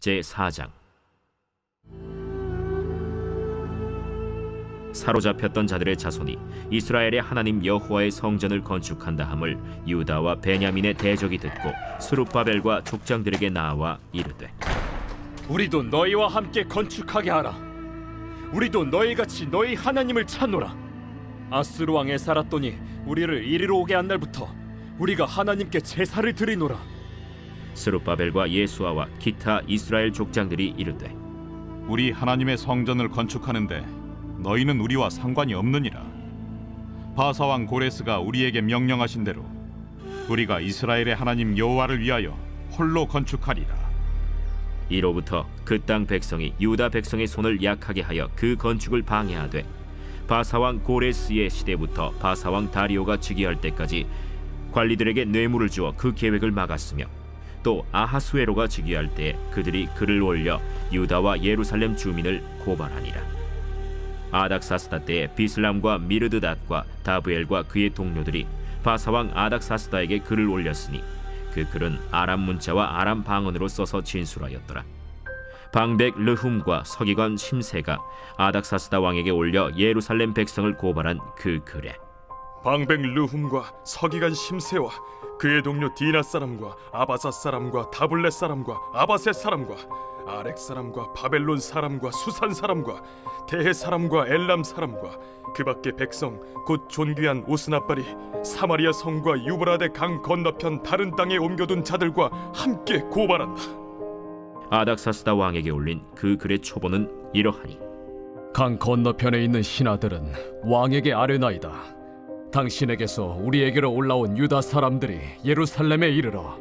제4장. 사로잡혔던 자들의 자손이 이스라엘의 하나님 여호와의 성전을 건축한다 함을 유다와 베냐민의 대적이 듣고 스룹바벨과 족장들에게 나와 이르되, 우리도 너희와 함께 건축하게 하라. 우리도 너희같이 너희 하나님을 찾노라. 아스루 왕 에사라돈이 우리를 이리로 오게 한 날부터 우리가 하나님께 제사를 드리노라. 스룹바벨과 예수아와 기타 이스라엘 족장들이 이르되, 우리 하나님의 성전을 건축하는데 너희는 우리와 상관이 없느니라. 바사왕 고레스가 우리에게 명령하신 대로 우리가 이스라엘의 하나님 여호와를 위하여 홀로 건축하리라. 이로부터 그 땅 백성이 유다 백성의 손을 약하게 하여 그 건축을 방해하되, 바사왕 고레스의 시대부터 바사왕 다리오가 즉위할 때까지 관리들에게 뇌물을 주어 그 계획을 막았으며, 또 아하수에로가 즉위할 때 그들이 글을 올려 유다와 예루살렘 주민을 고발하니라. 아닥사스다 때에 비슬람과 미르드닷과 다브엘과 그의 동료들이 바사왕 아닥사스다에게 글을 올렸으니 그 글은 아람 문자와 아람 방언으로 써서 진술하였더라. 방백 르훔과 서기관 심세가 아닥사스다 왕에게 올려 예루살렘 백성을 고발한 그 글에, 방백 르훔과 서기관 심세와 그의 동료 디나 사람과 아바사 사람과 다블렛 사람과 아바셋 사람과 아렉 사람과 바벨론 사람과 수산 사람과 대해 사람과 엘람 사람과 그 밖의 백성 곧 존귀한 오스나발이 사마리아 성과 유브라데 강 건너편 다른 땅에 옮겨둔 자들과 함께 고발한다. 아닥사스다 왕에게 올린 그 글의 초본은 이러하니, 강 건너편에 있는 신하들은 왕에게 아뢰나이다. 당신에게서 우리에게로 올라온 유다 사람들이 예루살렘에 이르러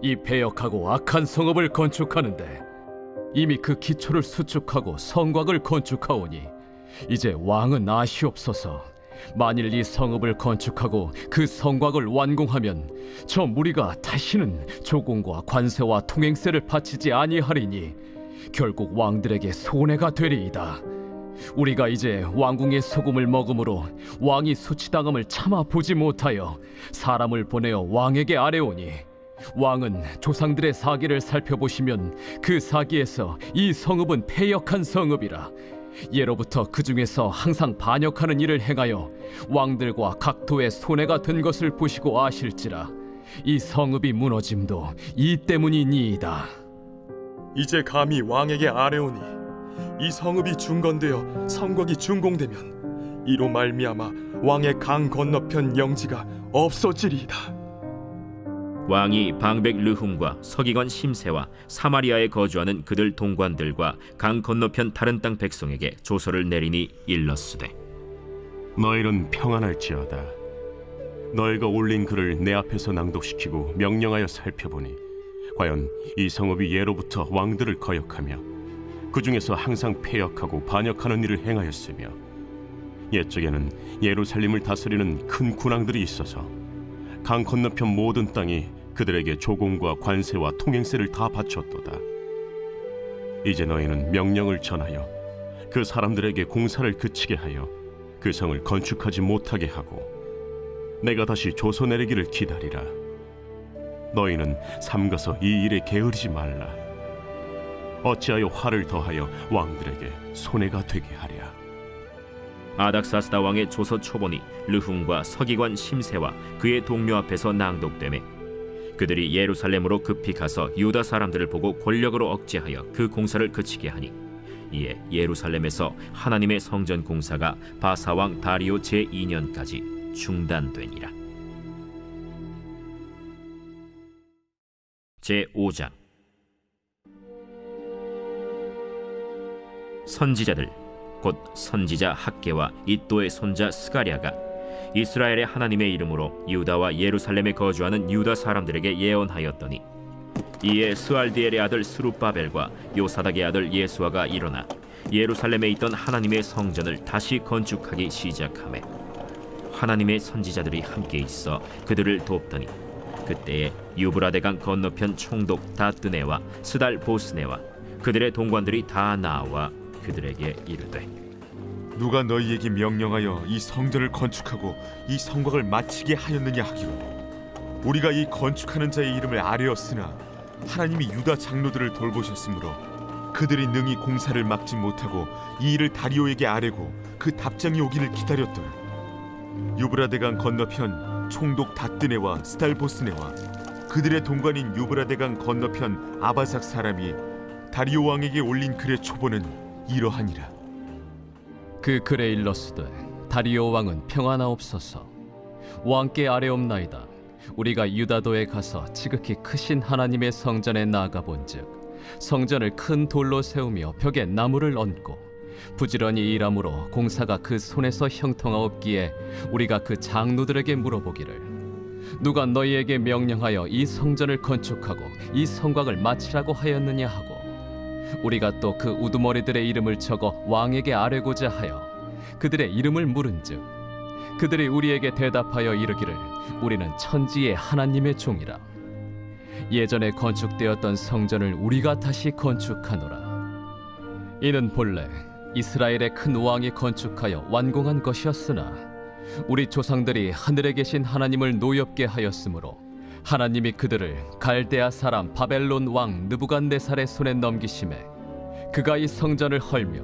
이 패역하고 악한 성읍을 건축하는데 이미 그 기초를 수축하고 성곽을 건축하오니 이제 왕은 아시옵소서. 만일 이 성읍을 건축하고 그 성곽을 완공하면 저 무리가 다시는 조공과 관세와 통행세를 바치지 아니하리니 결국 왕들에게 손해가 되리이다. 우리가 이제 왕궁의 소금을 먹음으로 왕이 수치당함을 참아 보지 못하여 사람을 보내어 왕에게 아뢰오니, 왕은 조상들의 사기를 살펴보시면 그 사기에서 이 성읍은 패역한 성읍이라. 예로부터 그 중에서 항상 반역하는 일을 행하여 왕들과 각도의 손해가 된 것을 보시고 아실지라. 이 성읍이 무너짐도 이 때문이니이다. 이제 감히 왕에게 아뢰오니 이 성읍이 중건되어 성곽이 준공되면 이로 말미암아 왕의 강 건너편 영지가 없어지리이다. 왕이 방백 르훔과 서기관 심세와 사마리아에 거주하는 그들 동관들과 강 건너편 다른 땅 백성에게 조서를 내리니 일렀으되, 너희는 평안할지어다. 너희가 올린 글을 내 앞에서 낭독시키고 명령하여 살펴보니 과연 이 성읍이 예로부터 왕들을 거역하며 그 중에서 항상 패역하고 반역하는 일을 행하였으며, 옛적에는 예루살렘을 다스리는 큰 군왕들이 있어서 강 건너편 모든 땅이 그들에게 조공과 관세와 통행세를 다 바쳤도다. 이제 너희는 명령을 전하여 그 사람들에게 공사를 그치게 하여 그 성을 건축하지 못하게 하고 내가 다시 조서 내리기를 기다리라. 너희는 삼가서 이 일에 게으르지 말라. 어찌하여 화를 더하여 왕들에게 손해가 되게 하랴. 아닥사스다 왕의 조서 초본이 르훔과 서기관 심세와 그의 동료 앞에서 낭독되매 그들이 예루살렘으로 급히 가서 유다 사람들을 보고 권력으로 억제하여 그 공사를 그치게 하니, 이에 예루살렘에서 하나님의 성전 공사가 바사왕 다리오 제2년까지 중단되니라. 제5장. 선지자들 곧 선지자 학개와 이또의 손자 스가랴가 이스라엘의 하나님의 이름으로 유다와 예루살렘에 거주하는 유다 사람들에게 예언하였더니, 이에 스알디엘의 아들 스룹바벨과 요사닥의 아들 예수아가 일어나 예루살렘에 있던 하나님의 성전을 다시 건축하기 시작하매 하나님의 선지자들이 함께 있어 그들을 돕더니, 그때에 유브라데강 건너편 총독 다뜨네와 스달 보스네와 그들의 동관들이 다 나와 그들에게 이르되, 누가 너희에게 명령하여 이 성전을 건축하고 이 성곽을 마치게 하였느냐 하기로 우리가 이 건축하는 자의 이름을 아뢰었으나 하나님이 유다 장로들을 돌보셨으므로 그들이 능히 공사를 막지 못하고 이 일을 다리오에게 아뢰고 그 답장이 오기를 기다렸더라. 유브라데강 건너편 총독 다뜨네와 스달보스네와 그들의 동관인 유브라데강 건너편 아바삭 사람이 다리오 왕에게 올린 글의 초본은 이러하니라. 그 글에 일렀으되 다리오 왕은 평안하옵소서. 왕께 아뢰옵나이다. 우리가 유다도에 가서 지극히 크신 하나님의 성전에 나아가 본즉 성전을 큰 돌로 세우며 벽에 나무를 얹고 부지런히 일함으로 공사가 그 손에서 형통하옵기에 우리가 그 장로들에게 물어보기를 누가 너희에게 명령하여 이 성전을 건축하고 이 성곽을 마치라고 하였느냐 하고 우리가 또 그 우두머리들의 이름을 적어 왕에게 아뢰고자 하여 그들의 이름을 물은즉 그들이 우리에게 대답하여 이르기를 우리는 천지의 하나님의 종이라. 예전에 건축되었던 성전을 우리가 다시 건축하노라. 이는 본래 이스라엘의 큰 왕이 건축하여 완공한 것이었으나 우리 조상들이 하늘에 계신 하나님을 노엽게 하였으므로 하나님이 그들을 갈대아 사람 바벨론 왕 느부갓네살의 손에 넘기심에 그가 이 성전을 헐며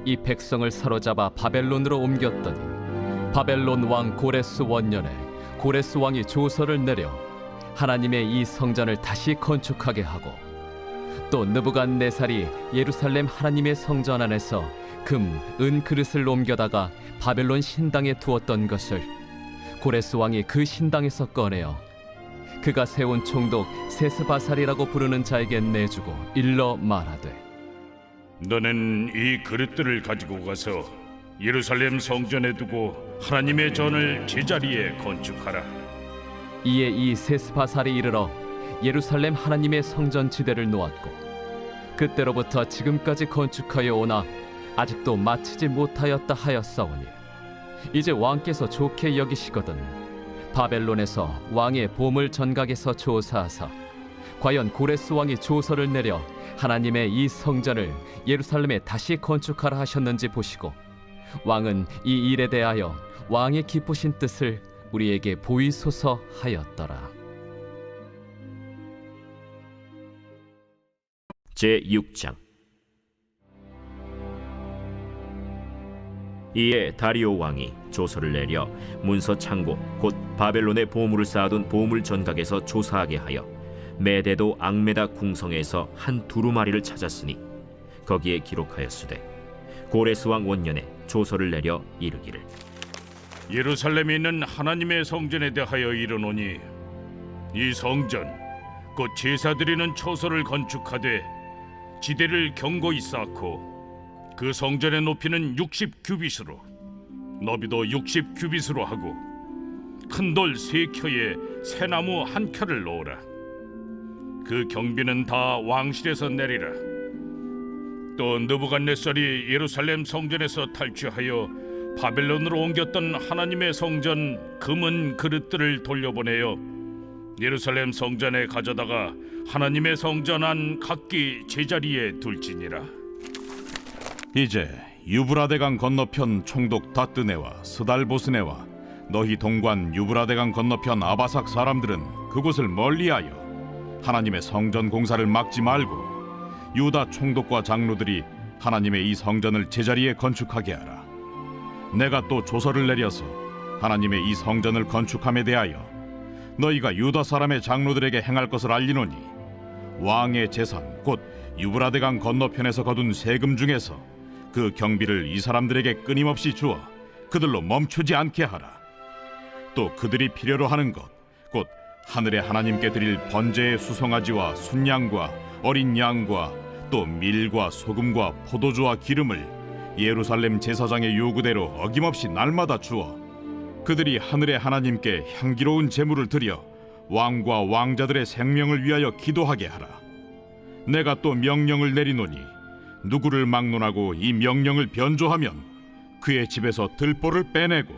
이 백성을 사로잡아 바벨론으로 옮겼더니 바벨론 왕 고레스 원년에 고레스 왕이 조서를 내려 하나님의 이 성전을 다시 건축하게 하고 또 느부갓네살이 예루살렘 하나님의 성전 안에서 금, 은 그릇을 옮겨다가 바벨론 신당에 두었던 것을 고레스 왕이 그 신당에서 꺼내어 그가 세운 총독 세스바살이라고 부르는 자에게 내주고 일러 말하되 너는 이 그릇들을 가지고 가서 예루살렘 성전에 두고 하나님의 전을 제자리에 건축하라. 이에 이 세스바살이 이르러 예루살렘 하나님의 성전 지대를 놓았고 그때로부터 지금까지 건축하여 오나 아직도 마치지 못하였다 하였사오니 이제 왕께서 좋게 여기시거든 바벨론에서 왕의 보물 전각에서 조사하사 과연 고레스 왕이 조서를 내려 하나님의 이 성전을 예루살렘에 다시 건축하라 하셨는지 보시고 왕은 이 일에 대하여 왕의 기쁘신 뜻을 우리에게 보이소서 하였더라. 제6장. 이에 다리오 왕이 조서를 내려 문서 창고 곧 바벨론의 보물을 쌓아둔 보물 전각에서 조사하게 하여 메데도 앙메다 궁성에서 한 두루마리를 찾았으니 거기에 기록하였으되 고레스 왕 원년에 조서를 내려 이르기를 예루살렘에 있는 하나님의 성전에 대하여 이르노니 이 성전 곧 제사드리는 처소를 건축하되 지대를 견고히 쌓고 그 성전의 높이는 60규빗으로 너비도 60규빗으로 하고 큰 돌 3켜에 새나무 1켜를 놓으라. 그 경비는 다 왕실에서 내리라. 또 느부갓네살이 예루살렘 성전에서 탈취하여 바벨론으로 옮겼던 하나님의 성전 금은 그릇들을 돌려보내어 예루살렘 성전에 가져다가 하나님의 성전 안 각기 제자리에 둘지니라. 이제 유브라데강 건너편 총독 다뜨네와 스달보스네와 너희 동관 유브라데강 건너편 아바삭 사람들은 그곳을 멀리하여 하나님의 성전 공사를 막지 말고 유다 총독과 장로들이 하나님의 이 성전을 제자리에 건축하게 하라. 내가 또 조서를 내려서 하나님의 이 성전을 건축함에 대하여 너희가 유다 사람의 장로들에게 행할 것을 알리노니 왕의 재산 곧 유브라데강 건너편에서 거둔 세금 중에서 그 경비를 이 사람들에게 끊임없이 주어 그들로 멈추지 않게 하라. 또 그들이 필요로 하는 것 곧 하늘의 하나님께 드릴 번제의 수송아지와 순양과 어린 양과 또 밀과 소금과 포도주와 기름을 예루살렘 제사장의 요구대로 어김없이 날마다 주어 그들이 하늘의 하나님께 향기로운 제물을 드려 왕과 왕자들의 생명을 위하여 기도하게 하라. 내가 또 명령을 내리노니 누구를 막론하고 이 명령을 변조하면 그의 집에서 들보를 빼내고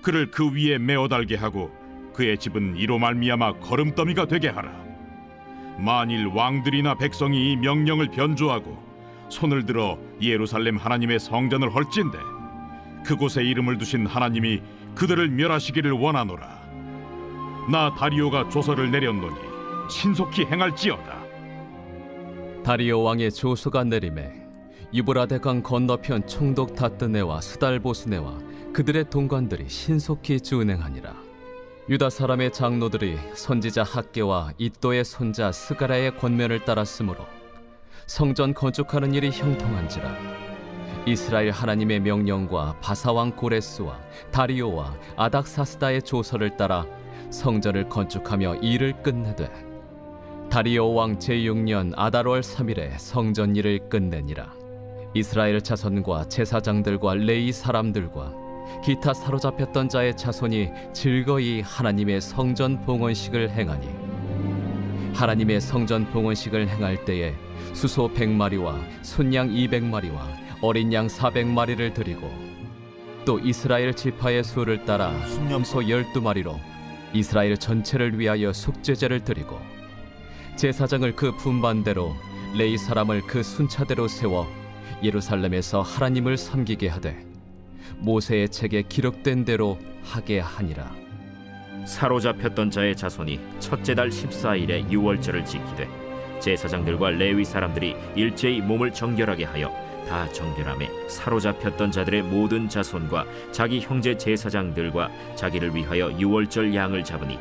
그를 그 위에 메어 달게 하고 그의 집은 이로 말미암아 거름더미가 되게 하라. 만일 왕들이나 백성이 이 명령을 변조하고 손을 들어 예루살렘 하나님의 성전을 헐진대 그곳에 이름을 두신 하나님이 그들을 멸하시기를 원하노라. 나 다리오가 조서를 내렸노니 신속히 행할지어다. 다리오 왕의 조서가 내림에 유브라데 강 건너편 총독 다뜨네와 스달보스네와 그들의 동관들이 신속히 준행하니라. 유다 사람의 장로들이 선지자 학계와 이또의 손자 스가랴의 권면을 따랐으므로 성전 건축하는 일이 형통한지라. 이스라엘 하나님의 명령과 바사왕 고레스와 다리오와 아닥사스다의 조서를 따라 성전을 건축하며 일을 끝내되 다리오 왕 제6년 아달월 3일에 성전 일을 끝내니라. 이스라엘 자손과 제사장들과 레위 사람들과 기타 사로잡혔던 자의 자손이 즐거이 하나님의 성전 봉헌식을 행하니 하나님의 성전 봉헌식을 행할 때에 수소 100마리와 순양 200마리와 어린 양 400마리를 드리고 또 이스라엘 지파의 수를 따라 순염소 12마리로 이스라엘 전체를 위하여 속죄제를 드리고 제사장을 그 분반대로 레위 사람을 그 순차대로 세워 예루살렘에서 하나님을 섬기게 하되 모세의 책에 기록된 대로 하게 하니라. 사로잡혔던 자의 자손이 첫째 달 14일에 유월절을 지키되 제사장들과 레위 사람들이 일제히 몸을 정결하게 하여 다 정결함에 사로잡혔던 자들의 모든 자손과 자기 형제 제사장들과 자기를 위하여 유월절 양을 잡으니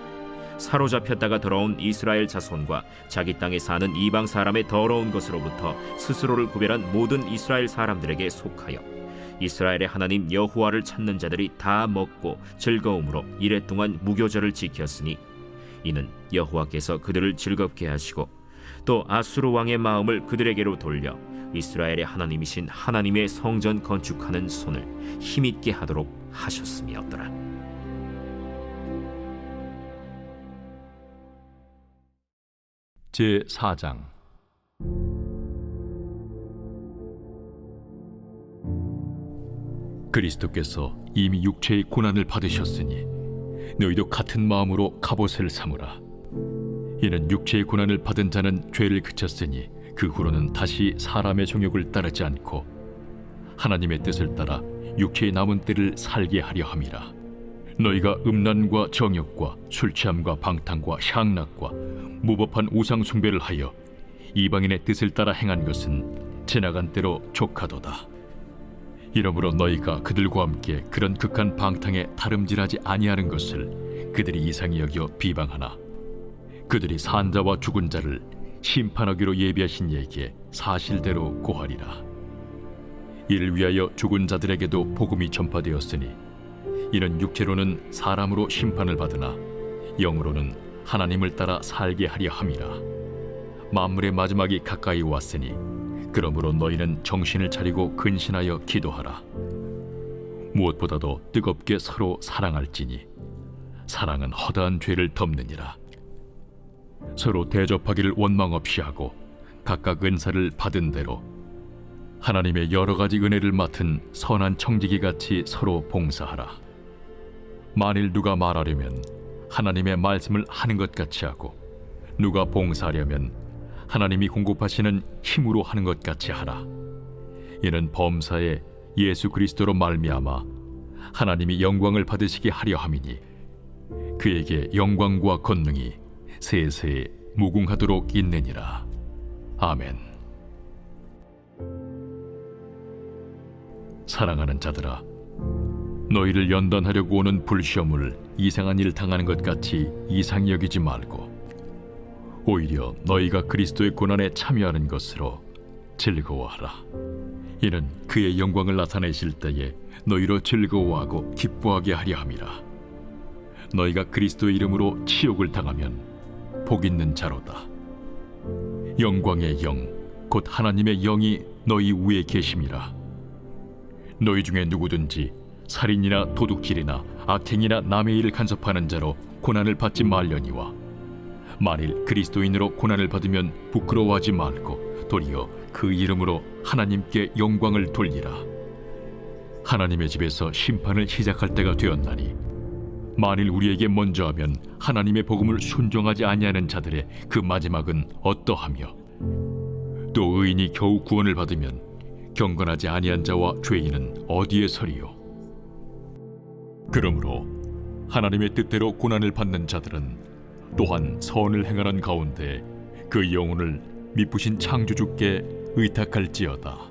사로잡혔다가 돌아온 이스라엘 자손과 자기 땅에 사는 이방 사람의 더러운 것으로부터 스스로를 구별한 모든 이스라엘 사람들에게 속하여 이스라엘의 하나님 여호와를 찾는 자들이 다 먹고 즐거움으로 이레 동안 무교절을 지켰으니 이는 여호와께서 그들을 즐겁게 하시고 또 아수르 왕의 마음을 그들에게로 돌려 이스라엘의 하나님이신 하나님의 성전 건축하는 손을 힘있게 하도록 하셨음이었더라. 제4장. 그리스도께서 이미 육체의 고난을 받으셨으니 너희도 같은 마음으로 갑옷을 삼으라. 이는 육체의 고난을 받은 자는 죄를 그쳤으니 그 후로는 다시 사람의 정욕을 따르지 않고 하나님의 뜻을 따라 육체의 남은 때를 살게 하려 함이라. 너희가 음란과 정욕과 술 취함과 방탕과 향락과 무법한 우상 숭배를 하여 이방인의 뜻을 따라 행한 것은 지나간 때로 족하도다. 이러므로 너희가 그들과 함께 그런 극한 방탕에 다름질하지 아니하는 것을 그들이 이상히 여겨 비방하나 그들이 산 자와 죽은 자를 심판하기로 예비하신 이에게 사실대로 고하리라. 이를 위하여 죽은 자들에게도 복음이 전파되었으니 이는 육체로는 사람으로 심판을 받으나 영으로는 하나님을 따라 살게 하려 함이라. 만물의 마지막이 가까이 왔으니 그러므로 너희는 정신을 차리고 근신하여 기도하라. 무엇보다도 뜨겁게 서로 사랑할지니 사랑은 허다한 죄를 덮느니라. 서로 대접하기를 원망 없이 하고 각각 은사를 받은 대로 하나님의 여러 가지 은혜를 맡은 선한 청지기 같이 서로 봉사하라. 만일 누가 말하려면 하나님의 말씀을 하는 것 같이 하고 누가 봉사하려면 하나님이 공급하시는 힘으로 하는 것 같이 하라. 이는 범사에 예수 그리스도로 말미암아 하나님이 영광을 받으시게 하려 함이니 그에게 영광과 권능이 세세에 무궁하도록 있느니라. 아멘. 사랑하는 자들아, 너희를 연단하려고 오는 불시험을 이상한 일 당하는 것 같이 이상히 여기지 말고 오히려 너희가 그리스도의 고난에 참여하는 것으로 즐거워하라. 이는 그의 영광을 나타내실 때에 너희로 즐거워하고 기뻐하게 하려 함이라. 너희가 그리스도의 이름으로 치욕을 당하면 복 있는 자로다. 영광의 영, 곧 하나님의 영이 너희 위에 계심이라. 너희 중에 누구든지 살인이나 도둑질이나 악행이나 남의 일을 간섭하는 자로 고난을 받지 말려니와 만일 그리스도인으로 고난을 받으면 부끄러워하지 말고 도리어 그 이름으로 하나님께 영광을 돌리라. 하나님의 집에서 심판을 시작할 때가 되었나니 만일 우리에게 먼저 하면 하나님의 복음을 순종하지 아니하는 자들의 그 마지막은 어떠하며 또 의인이 겨우 구원을 받으면 경건하지 아니한 자와 죄인은 어디에 서리요. 그러므로 하나님의 뜻대로 고난을 받는 자들은 또한 선을 행하는 가운데 그 영혼을 미쁘신 창조주께 의탁할지어다.